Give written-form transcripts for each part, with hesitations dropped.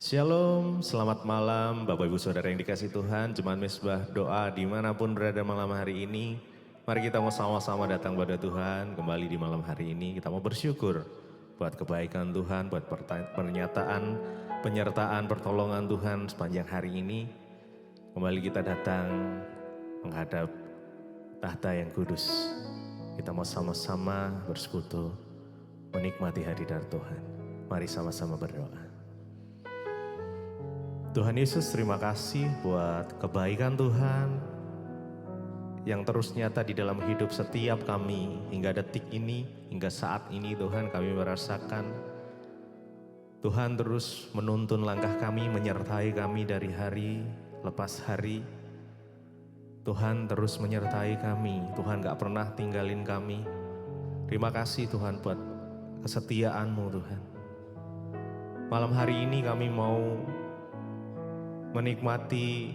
Shalom, selamat malam Bapak Ibu Saudara yang dikasih Tuhan. Jemaat Mezbah doa dimanapun berada malam hari ini. Mari kita mau sama-sama datang pada Tuhan. Kembali di malam hari ini kita mau bersyukur buat kebaikan Tuhan, buat penyertaan, pertolongan Tuhan sepanjang hari ini. Kembali kita datang menghadap tahta yang kudus. Kita mau sama-sama bersekutu menikmati hadirat Tuhan. Mari sama-sama berdoa. Tuhan Yesus, terima kasih buat kebaikan Tuhan yang terus nyata di dalam hidup setiap kami hingga detik ini, hingga saat ini Tuhan kami merasakan Tuhan terus menuntun langkah kami, menyertai kami dari hari lepas hari. Tuhan terus menyertai kami, Tuhan gak pernah tinggalin kami. Terima kasih Tuhan buat kesetiaan-Mu Tuhan. Malam hari ini kami mau menikmati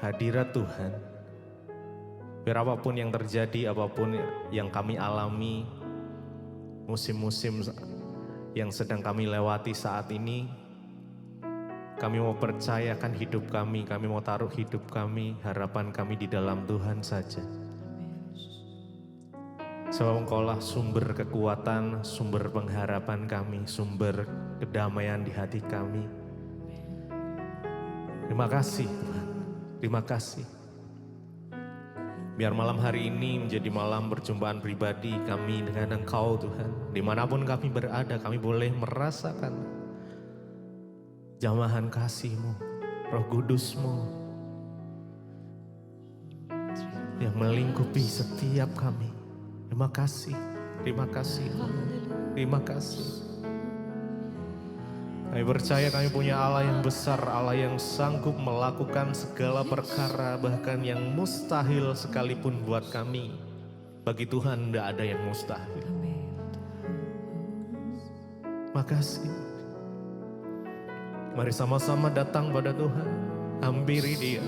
hadirat Tuhan. Biar apapun yang terjadi, apapun yang kami alami, musim-musim yang sedang kami lewati saat ini, kami mau percayakan hidup kami mau taruh hidup kami, harapan kami di dalam Tuhan saja. Sebab Engkaulah sumber kekuatan, sumber pengharapan kami, sumber kedamaian di hati kami. Terima kasih Tuhan, terima kasih. Biar malam hari ini menjadi malam perjumpaan pribadi kami dengan Engkau Tuhan. Dimanapun kami berada, kami boleh merasakan jamahan kasih-Mu, Roh Kudus-Mu yang melingkupi setiap kami. Terima kasih, terima kasih, terima kasih. Kami percaya kami punya Allah yang besar, Allah yang sanggup melakukan segala perkara, bahkan yang mustahil sekalipun buat kami. Bagi Tuhan tidak ada yang mustahil. Makasih. Mari sama-sama datang pada Tuhan, hampiri Dia.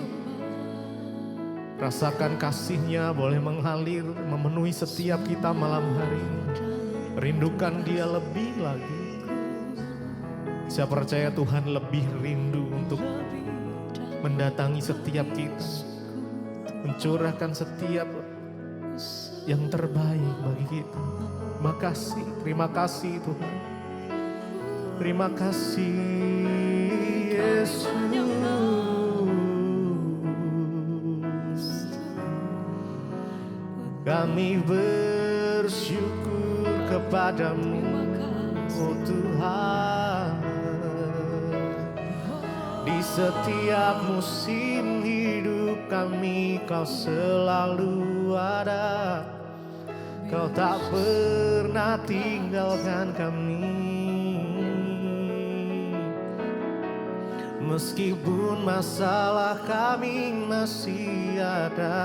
Rasakan kasih-Nya boleh mengalir, memenuhi setiap kita malam hari ini. Rindukan Dia lebih lagi. Saya percaya Tuhan lebih rindu untuk mendatangi setiap kita, mencurahkan setiap yang terbaik bagi kita. Terima kasih Tuhan. Terima kasih Yesus. Kami bersyukur kepadamu, oh Tuhan. Di setiap musim hidup kami, Kau selalu ada. Kau tak pernah tinggalkan kami. Meskipun masalah kami masih ada,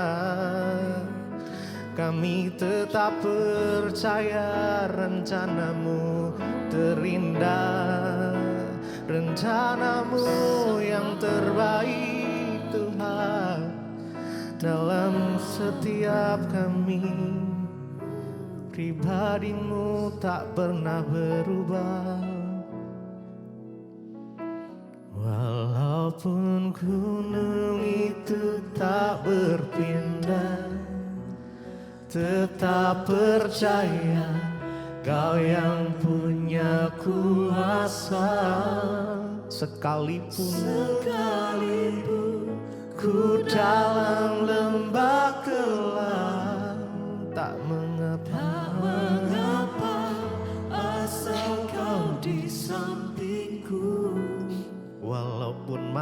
kami tetap percaya rencana-Mu terindah. Rencana-Mu yang terbaik Tuhan dalam setiap kami. Pribadi-Mu tak pernah berubah. Walaupun gunung itu tak berpindah, tetap percaya Kau yang punya kuasa. Sekalipun ku dalam lembah gelap, tak mengapa asal Kau di sampingku. Walaupun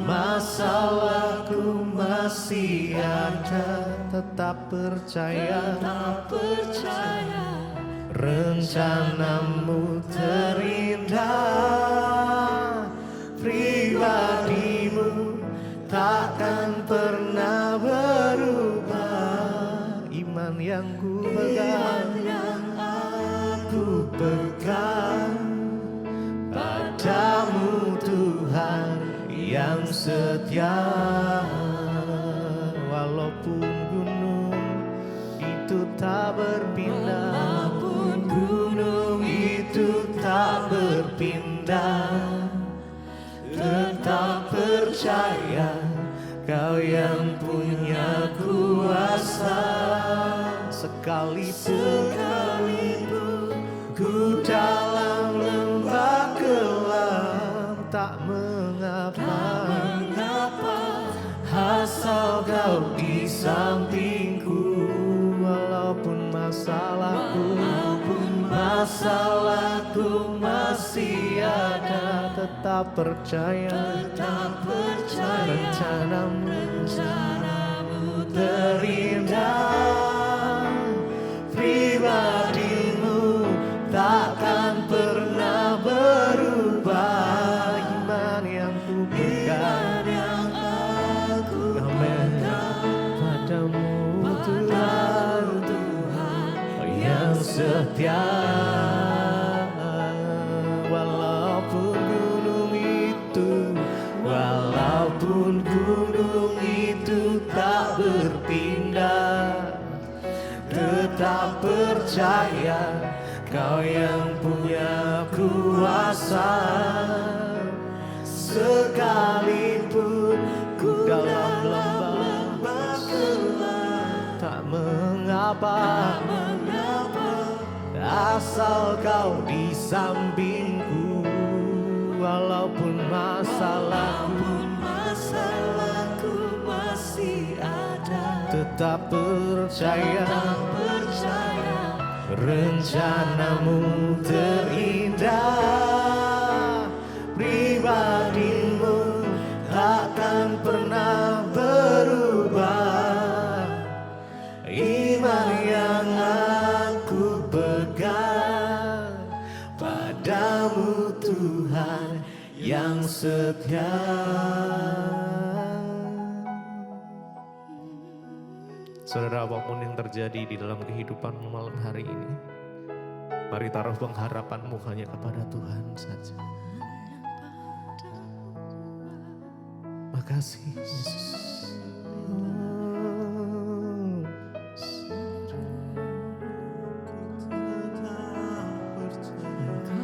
masalahku masih ada, tetap percaya rencana-Mu terindah. Pribadi-Mu takkan pernah berubah. Iman yang ku pegang padamu Tuhan yang setia. Walaupun gunung itu tak berpindah, walaupun gunung itu tak berpindah, sekalipun ku dalam lembah gelap, tak mengapa, asal kau di sampingku. Walaupun masalahku masih ada, tetap percaya rencanamu terindah. Pribadimu takkan pernah berubah. Iman yang ku pegang, amin, padamu Tuhan yang setia. Walaupun gunung itu tak berpindah, tetap percaya Kau yang punya kuasa. Sekalipun ku dalam lembah gelap, tak mengapa, asal Kau di sampingku. Walaupun masalahku masih ada, tetap percaya rencanamu terindah. Pribadimu takkan pernah berubah. Iman yang aku pegang, padamu Tuhan yang setia. Saudara, apapun yang terjadi di dalam kehidupanmu malam hari ini, mari taruh pengharapanmu hanya kepada Tuhan saja. Makasih Yesus.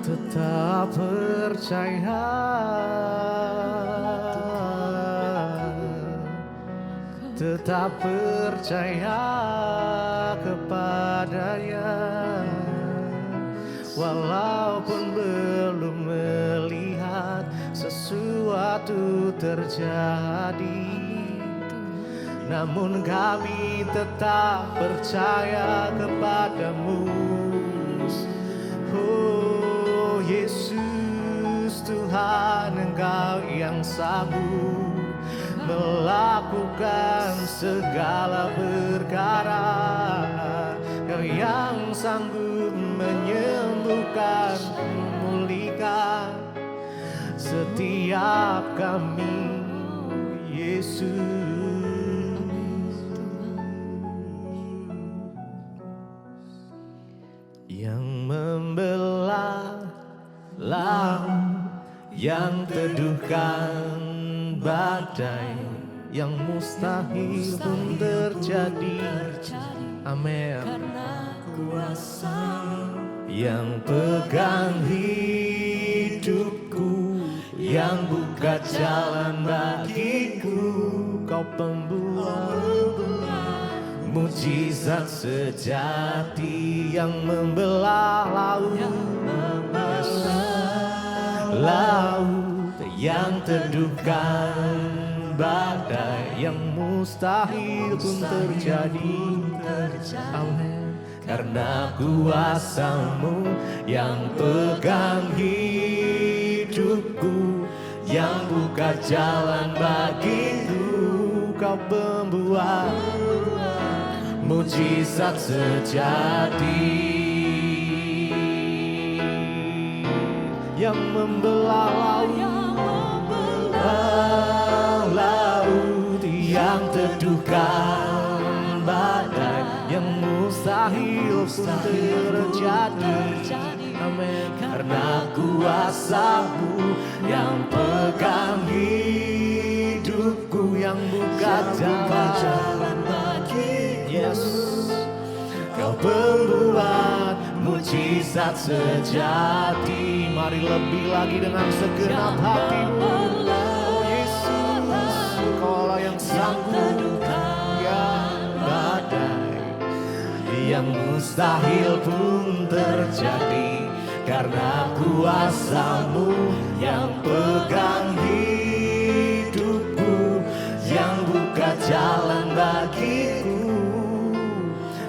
Tetap percaya, tetap percaya kepadanya. Walaupun belum melihat sesuatu terjadi, namun kami tetap percaya kepadamu. Oh Yesus Tuhan, Engkau yang sanggup melakukan segala perkara. Kau yang sanggup menyembuhkan, memulihkan setiap kami, Yesus. Yang membelah laut, yang teduhkan badai, yang mustahil pun terjadi. Amin. Karena kuasa yang pegang hidupku, yang buka jalan bagiku. Kau pembuat mujizat sejati, yang membelah laut, laut, yang teduhkan badai, yang mustahil pun terjadi. Amin. Karena kuasa-Mu yang pegang hidupku, yang buka jalan bagiku. Kau pembuat mujizat sejati, yang membelah laut, yang teduhkan badai, yang mustahil pun terjadi. Amin. Karena kuasa-Mu yang pegang hidupku, yang buka jalan bagi. Yes, Kau pembuat mujizat sejati. Mari lebih lagi dengan segenap hatimu. Oh Yesus, Kaulah yang sanggup yang badai, yang mustahil pun terjadi, karena kuasa-Mu yang pegang hidupku, yang buka jalan bagiku.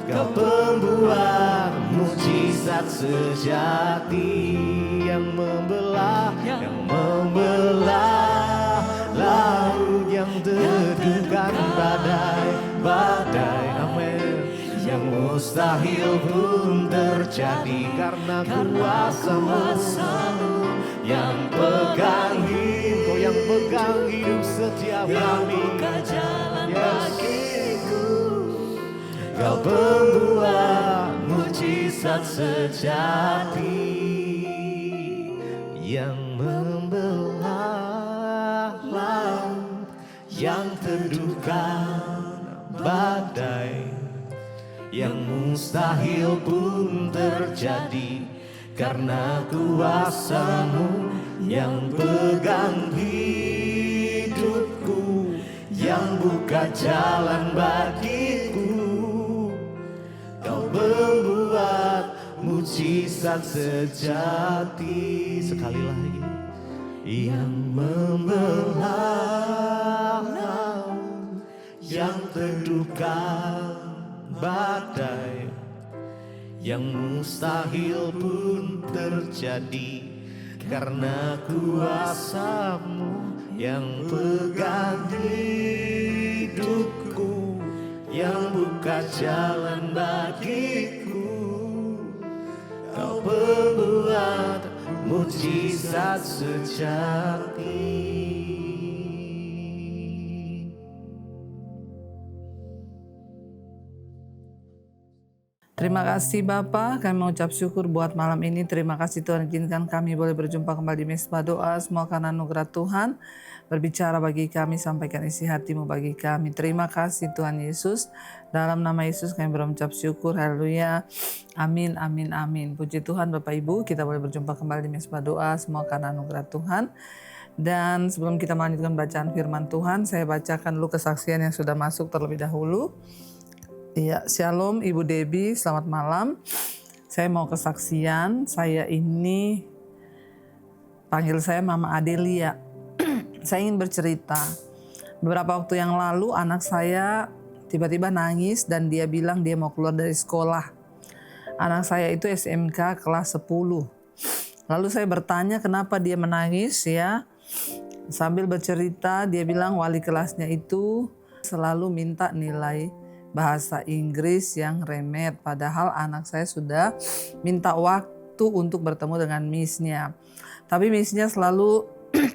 Kau pembuat mujizat sejati, yang membelah laut, yang teduhkan badai, amin. Yang mustahil pun terjadi, karena kuasa-Mu yang pegang hidup, yang pegang hidup setiap kami. Kau pembuat mujizat sejati, yang membelah laut, yang teduhkan badai. Yang mustahil pun terjadi, karena kuasa-Mu yang pegang hidupku, yang buka jalan bagiku. Kau membuat mujizat sejati. Sekali lagi, yang membelah laut, yang teduhkan badai. Yang mustahil pun terjadi, karena kuasa-Mu yang pegang hidupku, yang buka jalan bagiku. Kau pembuat mujizat sejati. Terima kasih Bapa, kami mengucap syukur buat malam ini. Terima kasih Tuhan izinkan kami boleh berjumpa kembali di Mesbah Doa. Semua karena anugerah Tuhan berbicara bagi kami, sampaikan isi hati-Mu bagi kami. Terima kasih Tuhan Yesus. Dalam nama Yesus kami berucap syukur. Haleluya. Amin, amin, amin. Puji Tuhan Bapak Ibu, kita boleh berjumpa kembali di Mesbah Doa. Semua karena anugerah Tuhan. Dan sebelum kita melanjutkan bacaan firman Tuhan, saya bacakan dulu kesaksian yang sudah masuk terlebih dahulu. Ya, Shalom Ibu Debbie, selamat malam. Saya mau kesaksian, saya ini panggil saya Mama Adelia. Saya ingin bercerita. Beberapa waktu yang lalu anak saya tiba-tiba nangis dan dia bilang dia mau keluar dari sekolah. Anak saya itu SMK kelas 10. Lalu saya bertanya kenapa dia menangis ya. Sambil bercerita dia bilang wali kelasnya itu selalu minta nilai bahasa Inggris yang remet, padahal anak saya sudah minta waktu untuk bertemu dengan miss-nya. Tapi miss-nya selalu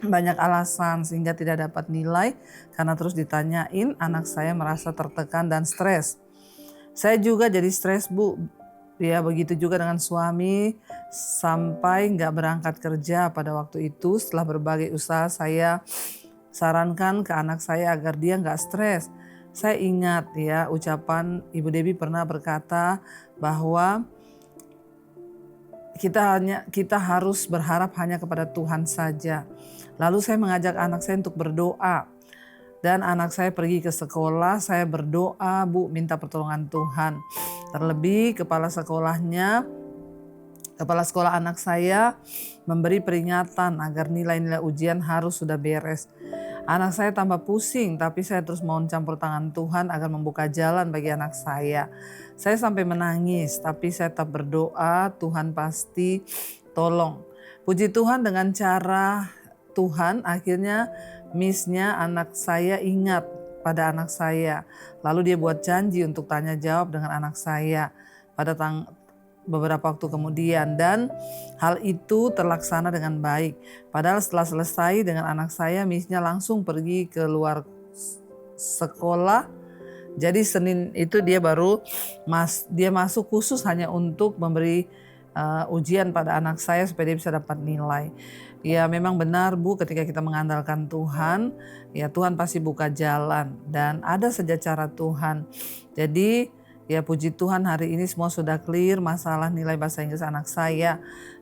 banyak alasan sehingga tidak dapat nilai karena terus ditanyain. Anak saya merasa tertekan dan stres. Saya juga jadi stres Bu. Ya begitu juga dengan suami, sampai nggak berangkat kerja pada waktu itu. Setelah berbagai usaha saya sarankan ke anak saya agar dia nggak stres. Saya ingat ya ucapan Ibu Debbie pernah berkata bahwa kita harus berharap hanya kepada Tuhan saja. Lalu saya mengajak anak saya untuk berdoa. Dan anak saya pergi ke sekolah, saya berdoa Bu, minta pertolongan Tuhan. Terlebih kepala sekolah anak saya memberi peringatan agar nilai-nilai ujian harus sudah beres. Anak saya tambah pusing, tapi saya terus mohon campur tangan Tuhan agar membuka jalan bagi anak saya. Saya sampai menangis, tapi saya tetap berdoa, Tuhan pasti tolong. Puji Tuhan dengan cara Tuhan, akhirnya miss-nya anak saya ingat pada anak saya. Lalu dia buat janji untuk tanya jawab dengan anak saya pada beberapa waktu kemudian, dan hal itu terlaksana dengan baik. Padahal setelah selesai dengan anak saya, miss-nya langsung pergi ke luar sekolah. Jadi Senin itu dia baru masuk khusus hanya untuk memberi ujian pada anak saya supaya dia bisa dapat nilai. Ya memang benar Bu, ketika kita mengandalkan Tuhan, ya Tuhan pasti buka jalan dan ada saja cara Tuhan. Jadi Ya puji Tuhan hari ini semua sudah clear masalah nilai bahasa Inggris anak saya.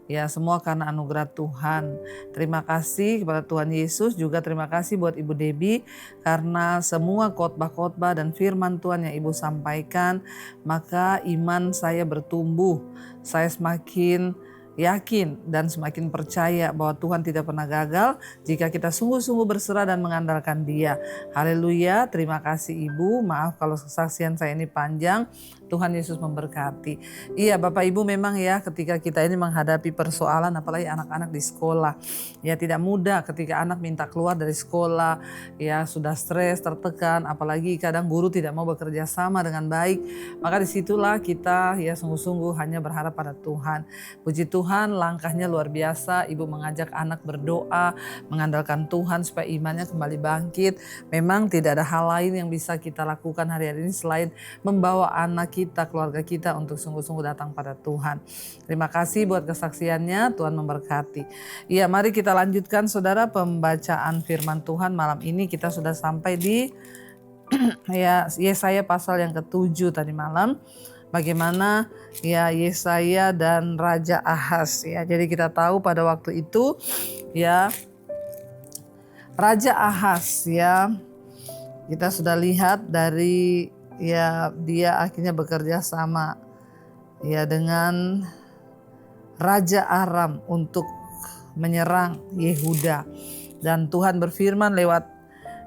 Ya semua karena anugerah Tuhan. Terima kasih kepada Tuhan Yesus, juga terima kasih buat Ibu Debbie karena semua khotbah-khotbah dan firman Tuhan yang Ibu sampaikan, maka iman saya bertumbuh. Saya semakin yakin dan semakin percaya bahwa Tuhan tidak pernah gagal jika kita sungguh-sungguh berserah dan mengandalkan Dia. Haleluya, terima kasih Ibu. Maaf kalau kesaksian saya ini panjang. Tuhan Yesus memberkati. Iya Bapak Ibu, memang ya ketika kita ini menghadapi persoalan, apalagi anak-anak di sekolah, ya tidak mudah ketika anak minta keluar dari sekolah, ya sudah stres, tertekan, apalagi kadang guru tidak mau bekerja sama dengan baik. Maka disitulah kita ya sungguh-sungguh hanya berharap pada Tuhan. Puji Tuhan, langkahnya luar biasa. Ibu mengajak anak berdoa, mengandalkan Tuhan supaya imannya kembali bangkit. Memang tidak ada hal lain yang bisa kita lakukan hari-hari ini selain membawa anak kita, keluarga kita untuk sungguh-sungguh datang pada Tuhan. Terima kasih buat kesaksiannya, Tuhan memberkati. Iya, mari kita lanjutkan saudara pembacaan firman Tuhan malam ini. Kita sudah sampai di ya Yesaya pasal yang ke-7 tadi malam. Bagaimana ya Yesaya dan Raja Ahaz ya. Jadi kita tahu pada waktu itu ya Raja Ahaz ya, kita sudah lihat dari ya dia akhirnya bekerja sama ya dengan Raja Aram untuk menyerang Yehuda. Dan Tuhan berfirman lewat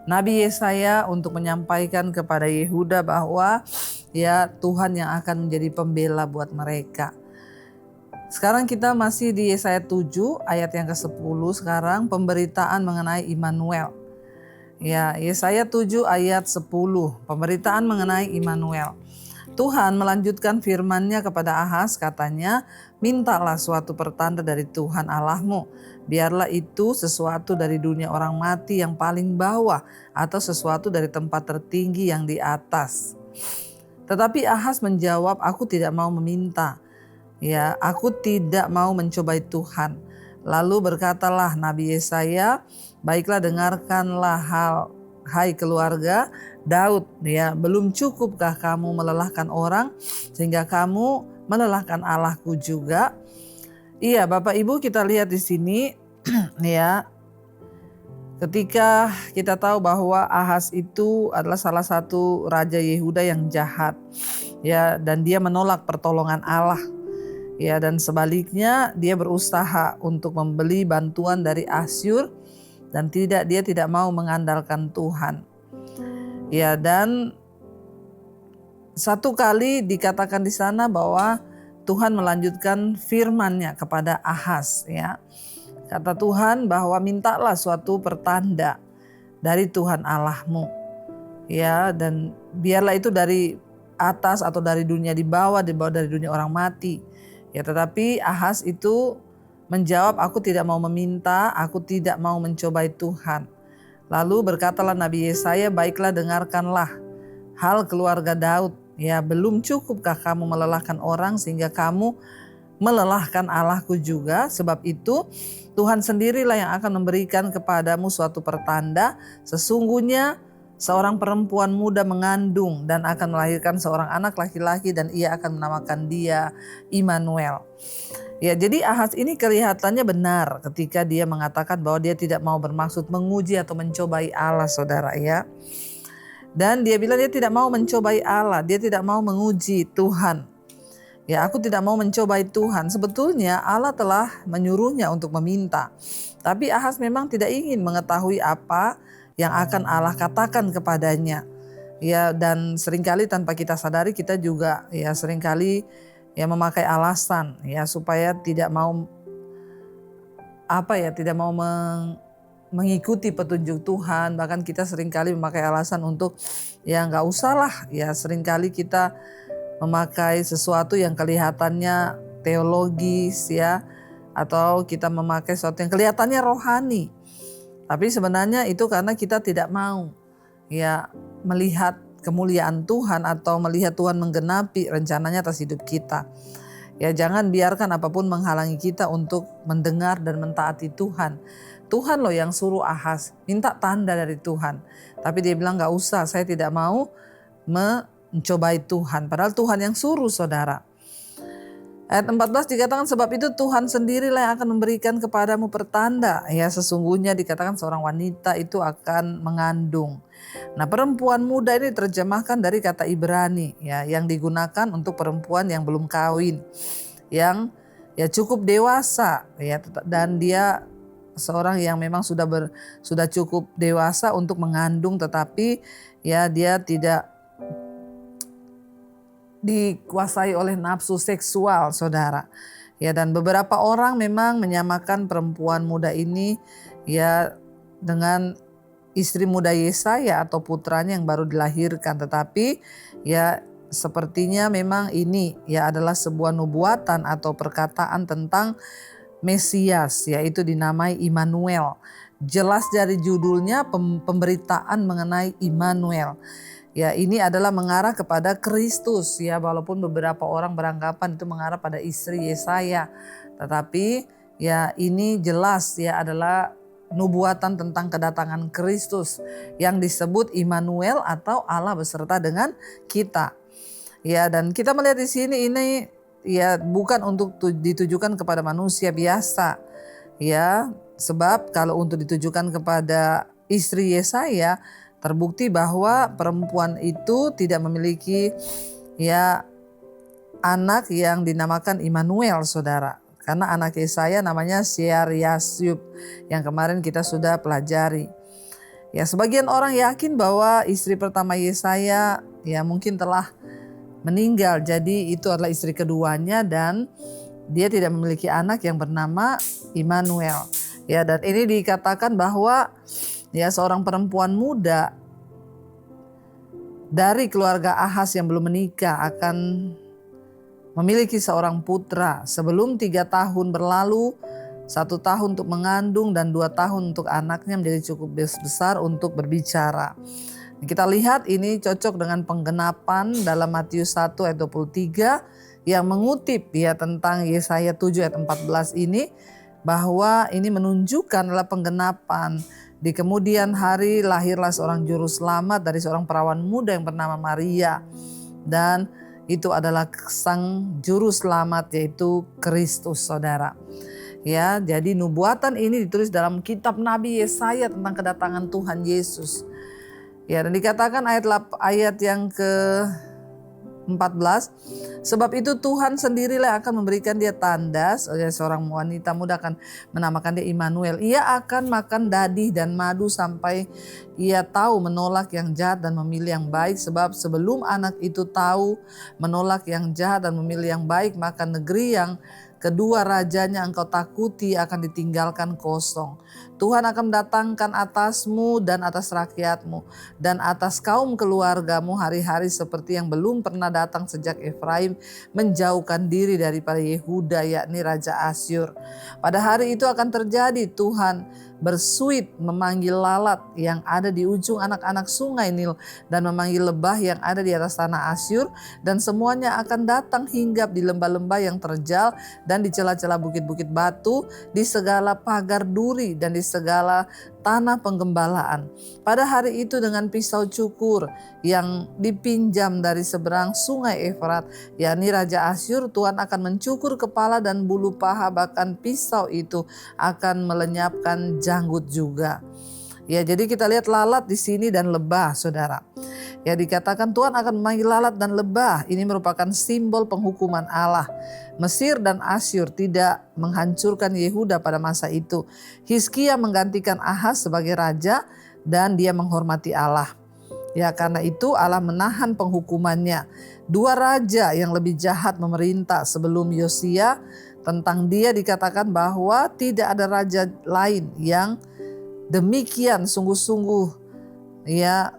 Nabi Yesaya untuk menyampaikan kepada Yehuda bahwa ya Tuhan yang akan menjadi pembela buat mereka. Sekarang kita masih di Yesaya 7 ayat yang ke-10 sekarang, pemberitaan mengenai Immanuel. Ya, Yesaya 7 ayat 10, pemberitaan mengenai Immanuel. Tuhan melanjutkan firman-Nya kepada Ahaz, katanya, mintalah suatu pertanda dari Tuhan Allahmu. Biarlah itu sesuatu dari dunia orang mati yang paling bawah atau sesuatu dari tempat tertinggi yang di atas. Tetapi Ahaz menjawab, aku tidak mau meminta. Ya, aku tidak mau mencobai Tuhan. Lalu berkatalah Nabi Yesaya, baiklah dengarkanlah hai keluarga Daud, ya, belum cukupkah kamu melelahkan orang sehingga kamu melelahkan Allahku juga? Iya, Bapak Ibu, kita lihat di sini ya. Ketika kita tahu bahwa Ahaz itu adalah salah satu raja Yehuda yang jahat, ya, dan dia menolak pertolongan Allah. Ya, dan sebaliknya dia berusaha untuk membeli bantuan dari Asyur dan dia tidak mau mengandalkan Tuhan. Ya, dan satu kali dikatakan di sana bahwa Tuhan melanjutkan firman-Nya kepada Ahaz, ya. Kata Tuhan bahwa mintalah suatu pertanda dari Tuhan Allahmu. Ya, dan biarlah itu dari atas atau dari dunia di bawah dari dunia orang mati. Ya, tetapi Ahaz itu menjawab, aku tidak mau meminta, aku tidak mau mencobai Tuhan. Lalu berkatalah Nabi Yesaya, baiklah dengarkanlah hal keluarga Daud. Ya, belum cukupkah kamu melelahkan orang sehingga kamu melelahkan Allahku juga? Sebab itu Tuhan sendirilah yang akan memberikan kepadamu suatu pertanda. Sesungguhnya seorang perempuan muda mengandung dan akan melahirkan seorang anak laki-laki dan ia akan menamakan dia Immanuel. Ya, jadi Ahaz ini kelihatannya benar ketika dia mengatakan bahwa dia tidak mau bermaksud menguji atau mencobai Allah, saudara, ya. Dan dia bilang dia tidak mau mencobai Allah, dia tidak mau menguji Tuhan. Ya, aku tidak mau mencobai Tuhan. Sebetulnya Allah telah menyuruhnya untuk meminta. Tapi Ahaz memang tidak ingin mengetahui apa yang akan Allah katakan kepadanya. Ya, dan seringkali tanpa kita sadari kita juga ya seringkali ya memakai alasan ya supaya tidak mau mengikuti petunjuk Tuhan. Bahkan kita seringkali memakai alasan untuk ya nggak usah lah. Ya, seringkali kita memakai sesuatu yang kelihatannya teologis ya, atau kita memakai sesuatu yang kelihatannya rohani. Tapi sebenarnya itu karena kita tidak mau ya melihat kemuliaan Tuhan atau melihat Tuhan menggenapi rencananya atas hidup kita. Ya, jangan biarkan apapun menghalangi kita untuk mendengar dan mentaati Tuhan. Tuhan loh yang suruh Ahaz minta tanda dari Tuhan. Tapi dia bilang gak usah, saya tidak mau mencobai Tuhan. Padahal Tuhan yang suruh, saudara. Ayat 14 dikatakan, sebab itu Tuhan sendirilah yang akan memberikan kepadamu pertanda. Ya, sesungguhnya dikatakan seorang wanita itu akan mengandung. Nah, perempuan muda ini terjemahkan dari kata Ibrani ya, yang digunakan untuk perempuan yang belum kawin, yang ya cukup dewasa ya, dan dia seorang yang memang sudah cukup dewasa untuk mengandung, tetapi ya dia tidak dikuasai oleh nafsu seksual, saudara. Ya, dan beberapa orang memang menyamakan perempuan muda ini ya dengan istri muda Yesaya atau putranya yang baru dilahirkan, tetapi ya sepertinya memang ini ya adalah sebuah nubuatan atau perkataan tentang Mesias, yaitu dinamai Immanuel. Jelas dari judulnya pemberitaan mengenai Immanuel. Ya, ini adalah mengarah kepada Kristus ya, walaupun beberapa orang beranggapan itu mengarah pada istri Yesaya. Tetapi ya ini jelas ya adalah nubuatan tentang kedatangan Kristus yang disebut Immanuel atau Allah beserta dengan kita. Ya, dan kita melihat di sini ini ya bukan untuk ditujukan kepada manusia biasa. Ya, sebab kalau untuk ditujukan kepada istri Yesaya, terbukti bahwa perempuan itu tidak memiliki ya anak yang dinamakan Immanuel, saudara. Karena anak Yesaya namanya Shear-Yashub yang kemarin kita sudah pelajari. Ya, sebagian orang yakin bahwa istri pertama Yesaya ya mungkin telah meninggal. Jadi itu adalah istri keduanya dan dia tidak memiliki anak yang bernama Immanuel. Ya, dan ini dikatakan bahwa ya seorang perempuan muda dari keluarga Ahaz yang belum menikah akan memiliki seorang putra. Sebelum 3 tahun berlalu, 1 tahun untuk mengandung dan 2 tahun untuk anaknya menjadi cukup besar untuk berbicara. Kita lihat ini cocok dengan penggenapan dalam Matius 1 ayat 23 yang mengutip ya tentang Yesaya 7 ayat 14 ini, bahwa ini menunjukkan adalah penggenapan. Di kemudian hari lahirlah seorang juru selamat dari seorang perawan muda yang bernama Maria. Dan itu adalah sang juru selamat, yaitu Kristus, saudara. Ya, jadi nubuatan ini ditulis dalam kitab Nabi Yesaya tentang kedatangan Tuhan Yesus. Ya, dan dikatakan ayat yang ke-14, sebab itu Tuhan sendirilah akan memberikan dia tanda, seorang wanita muda akan menamakan dia Immanuel. Ia akan makan dadih dan madu sampai ia tahu menolak yang jahat dan memilih yang baik. Sebab sebelum anak itu tahu menolak yang jahat dan memilih yang baik, maka negeri yang kedua rajanya engkau takuti akan ditinggalkan kosong. Tuhan akan mendatangkan atasmu dan atas rakyatmu dan atas kaum keluargamu hari-hari seperti yang belum pernah datang sejak Efraim menjauhkan diri daripada Yehuda, yakni Raja Asyur. Pada hari itu akan terjadi, Tuhan bersuit memanggil lalat yang ada di ujung anak-anak sungai Nil dan memanggil lebah yang ada di atas tanah Asyur, dan semuanya akan datang hinggap di lembah-lembah yang terjal dan di celah-celah bukit-bukit batu, di segala pagar duri dan di segala tanah penggembalaan. Pada hari itu dengan pisau cukur yang dipinjam dari seberang sungai Efrat, yakni Raja Asyur, Tuhan akan mencukur kepala dan bulu paha, bahkan pisau itu akan melenyapkan janggut juga. Ya, jadi kita lihat lalat di sini dan lebah, saudara. Ya, dikatakan Tuhan akan memanggil lalat dan lebah. Ini merupakan simbol penghukuman Allah. Mesir dan Asyur tidak menghancurkan Yehuda pada masa itu. Hizkia menggantikan Ahaz sebagai raja dan dia menghormati Allah. Ya, karena itu Allah menahan penghukumannya. 2 raja yang lebih jahat memerintah sebelum Yosia. Tentang dia dikatakan bahwa tidak ada raja lain yang demikian sungguh-sungguh ya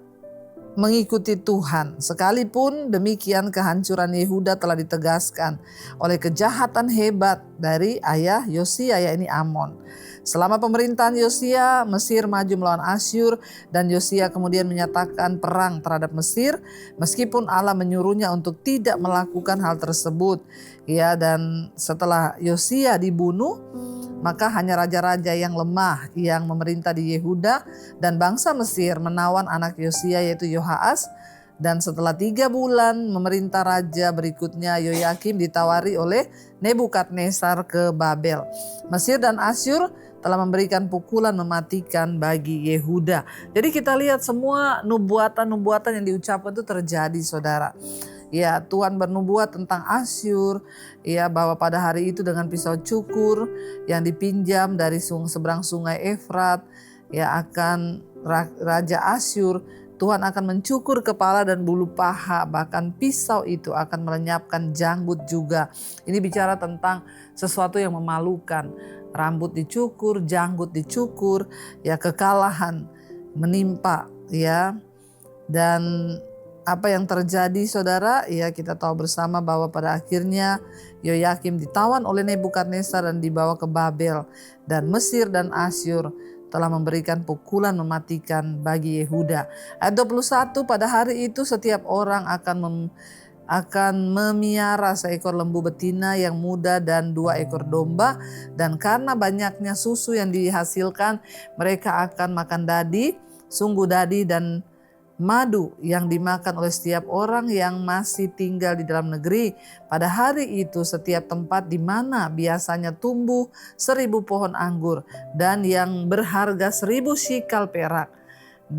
mengikuti Tuhan. Sekalipun demikian, kehancuran Yehuda telah ditegaskan oleh kejahatan hebat dari ayah Yosia, yakni Amon. Selama pemerintahan Yosia, Mesir maju melawan Asyur dan Yosia kemudian menyatakan perang terhadap Mesir meskipun Allah menyuruhnya untuk tidak melakukan hal tersebut. Ya, dan setelah Yosia dibunuh, maka hanya raja-raja yang lemah yang memerintah di Yehuda, dan bangsa Mesir menawan anak Yosia yaitu Yoahas Dan setelah 3 bulan memerintah raja berikutnya, Yoyakim ditawari oleh Nebukadnezar ke Babel. Mesir dan Asyur telah memberikan pukulan mematikan bagi Yehuda. Jadi kita lihat semua nubuatan-nubuatan yang diucapkan itu terjadi, saudara. Ya, Tuhan bernubuat tentang Asyur, ya, bahwa pada hari itu dengan pisau cukur yang dipinjam dari seberang sungai Efrat, ya, akan Raja Asyur, Tuhan akan mencukur kepala dan bulu paha, bahkan pisau itu akan melenyapkan janggut juga. Ini bicara tentang sesuatu yang memalukan. Rambut dicukur, janggut dicukur, ya, kekalahan menimpa, ya. Dan apa yang terjadi, saudara? Ya, kita tahu bersama bahwa pada akhirnya Yoyakim ditawan oleh Nebukadnezar dan dibawa ke Babel, dan Mesir dan Asyur telah memberikan pukulan mematikan bagi Yehuda. Ayat 21, pada hari itu setiap orang akan memiara seekor lembu betina yang muda dan 2 ekor domba, dan karena banyaknya susu yang dihasilkan, mereka akan makan dadi, sungguh dadi dan madu yang dimakan oleh setiap orang yang masih tinggal di dalam negeri. Pada hari itu setiap tempat di mana biasanya tumbuh 1000 pohon anggur dan yang berharga 1000 shikal perak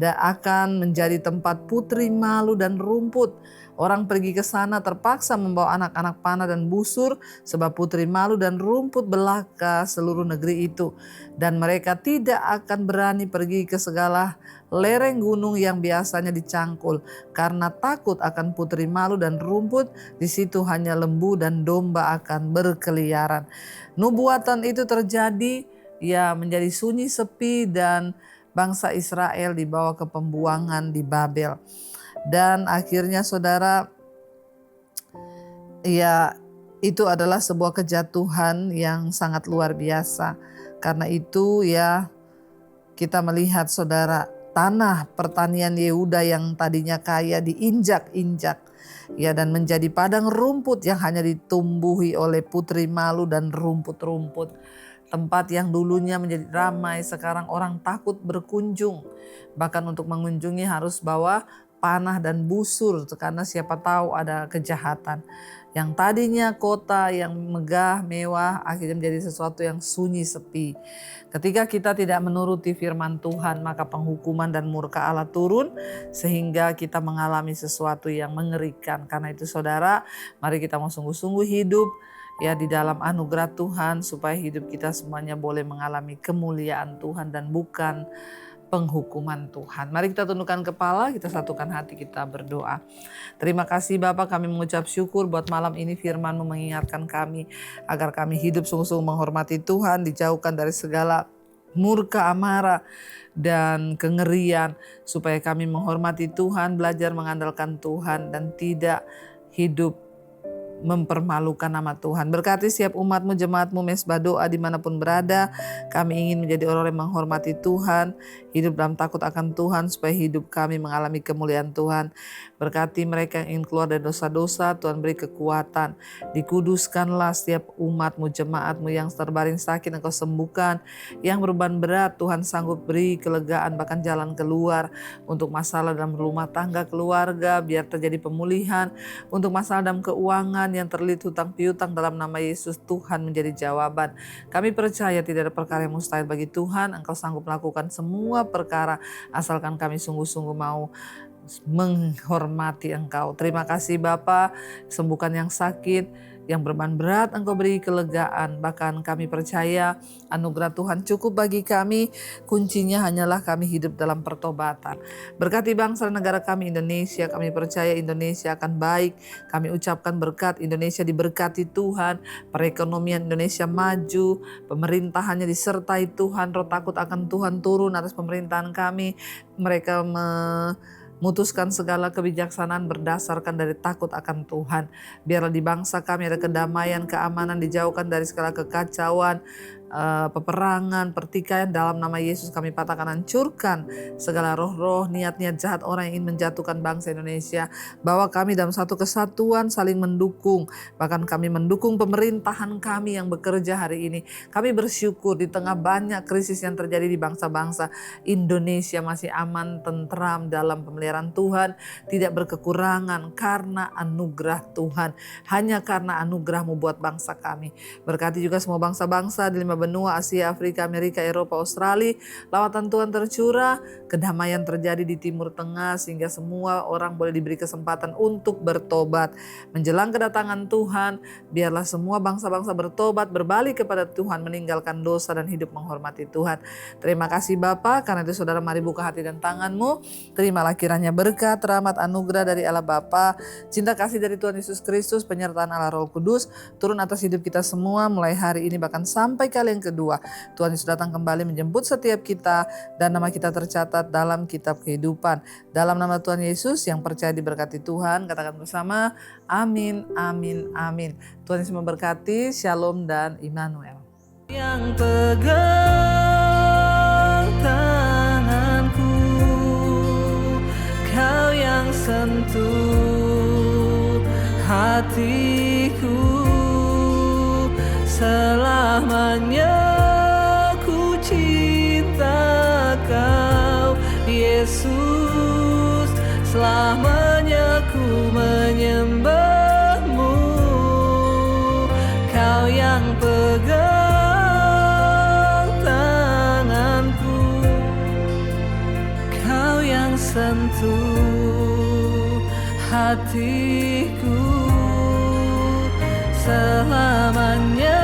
akan menjadi tempat putri malu dan rumput. Orang pergi ke sana terpaksa membawa anak-anak panah dan busur, sebab putri malu dan rumput belaka seluruh negeri itu. Dan mereka tidak akan berani pergi ke segala lereng gunung yang biasanya dicangkul, karena takut akan putri malu dan rumput. Di situ hanya lembu dan domba akan berkeliaran. Nubuatan itu terjadi, ya, menjadi sunyi sepi, dan bangsa Israel dibawa ke pembuangan di Babel. Dan akhirnya, saudara, ya, itu adalah sebuah kejatuhan yang sangat luar biasa. Karena itu, ya, kita melihat, saudara, tanah pertanian Yehuda yang tadinya kaya diinjak-injak, ya, dan menjadi padang rumput yang hanya ditumbuhi oleh putri malu dan rumput-rumput. Tempat yang dulunya menjadi ramai, sekarang orang takut berkunjung. Bahkan untuk mengunjungi harus bawa panah dan busur, karena siapa tahu ada kejahatan. Yang tadinya kota yang megah, mewah, akhirnya menjadi sesuatu yang sunyi sepi. Ketika kita tidak menuruti firman Tuhan, maka penghukuman dan murka Allah turun, sehingga kita mengalami sesuatu yang mengerikan. Karena itu, saudara, mari kita mau sungguh-sungguh hidup, ya, di dalam anugerah Tuhan, supaya hidup kita semuanya boleh mengalami kemuliaan Tuhan dan bukan penghukuman Tuhan. Mari kita tundukkan kepala, kita satukan hati, kita berdoa. Terima kasih Bapa, kami mengucap syukur buat malam ini firman-Mu mengingatkan kami agar kami hidup sungguh-sungguh menghormati Tuhan, dijauhkan dari segala murka, amarah, dan kengerian, supaya kami menghormati Tuhan, belajar mengandalkan Tuhan, dan tidak hidup mempermalukan nama Tuhan. Berkati setiap umat-Mu, jemaat-Mu, mesbah doa dimanapun berada. Kami ingin menjadi orang yang menghormati Tuhan, hidup dalam takut akan Tuhan, supaya hidup kami mengalami kemuliaan Tuhan. Berkati mereka yang ingin keluar dari dosa-dosa, Tuhan beri kekuatan. Dikuduskanlah setiap umat-Mu, jemaat-Mu yang terbaring sakit, Engkau sembuhkan. Yang beban berat, Tuhan sanggup beri kelegaan, bahkan jalan keluar. Untuk masalah dalam rumah tangga, keluarga, biar terjadi pemulihan. Untuk masalah dalam keuangan yang terlilit hutang piutang, dalam nama Yesus Tuhan menjadi jawaban. Kami percaya tidak ada perkara yang mustahil bagi Tuhan. Engkau sanggup melakukan semua perkara, asalkan kami sungguh-sungguh mau menghormati Engkau. Terima kasih Bapa, sembuhkan yang sakit, yang beban berat Engkau beri kelegaan. Bahkan kami percaya anugerah Tuhan cukup bagi kami. Kuncinya hanyalah kami hidup dalam pertobatan. Berkati bangsa dan negara kami Indonesia. Kami percaya Indonesia akan baik. Kami ucapkan berkat, Indonesia diberkati Tuhan. Perekonomian Indonesia maju. Pemerintahannya disertai Tuhan. Roh takut akan Tuhan turun atas pemerintahan kami. Mereka memutuskan segala kebijaksanaan berdasarkan dari takut akan Tuhan. Biarlah di bangsa kami ada kedamaian, keamanan, dijauhkan dari segala kekacauan, peperangan, pertikaian. Dalam nama Yesus kami patahkan, hancurkan segala roh-roh, niat-niat jahat orang yang ingin menjatuhkan bangsa Indonesia. Bawa kami dalam satu kesatuan, saling mendukung. Bahkan kami mendukung pemerintahan kami yang bekerja hari ini. Kami bersyukur di tengah banyak krisis yang terjadi di bangsa-bangsa, Indonesia masih aman, tentram dalam pemeliharaan Tuhan, tidak berkekurangan karena anugerah Tuhan. Hanya karena anugerah-Mu buat bangsa kami. Berkati juga semua bangsa-bangsa di 5 benua, Asia, Afrika, Amerika, Eropa, Australia. Lawatan Tuhan tercurah, kedamaian terjadi di Timur Tengah sehingga semua orang boleh diberi kesempatan untuk bertobat. Menjelang kedatangan Tuhan, biarlah semua bangsa-bangsa bertobat, berbalik kepada Tuhan, meninggalkan dosa dan hidup menghormati Tuhan. Terima kasih Bapa, karena itu saudara mari buka hati dan tangan-Mu. Terimalah kiranya berkat, rahmat, anugerah dari Allah Bapa, cinta kasih dari Tuhan Yesus Kristus, penyertaan Allah Roh Kudus turun atas hidup kita semua mulai hari ini bahkan sampai kali yang kedua. Tuhan Yesus datang kembali menjemput setiap kita dan nama kita tercatat dalam kitab kehidupan. Dalam nama Tuhan Yesus yang percaya diberkati Tuhan, katakan bersama, amin, amin, amin. Tuhan Yesus memberkati, shalom dan Immanuel. Yang pegang tanganku, Kau yang sentuh hatiku, selamanya ku cinta Kau Yesus, selamanya ku menyembah-Mu. Kau yang pegang tanganku, Kau yang sentuh hatiku, selamanya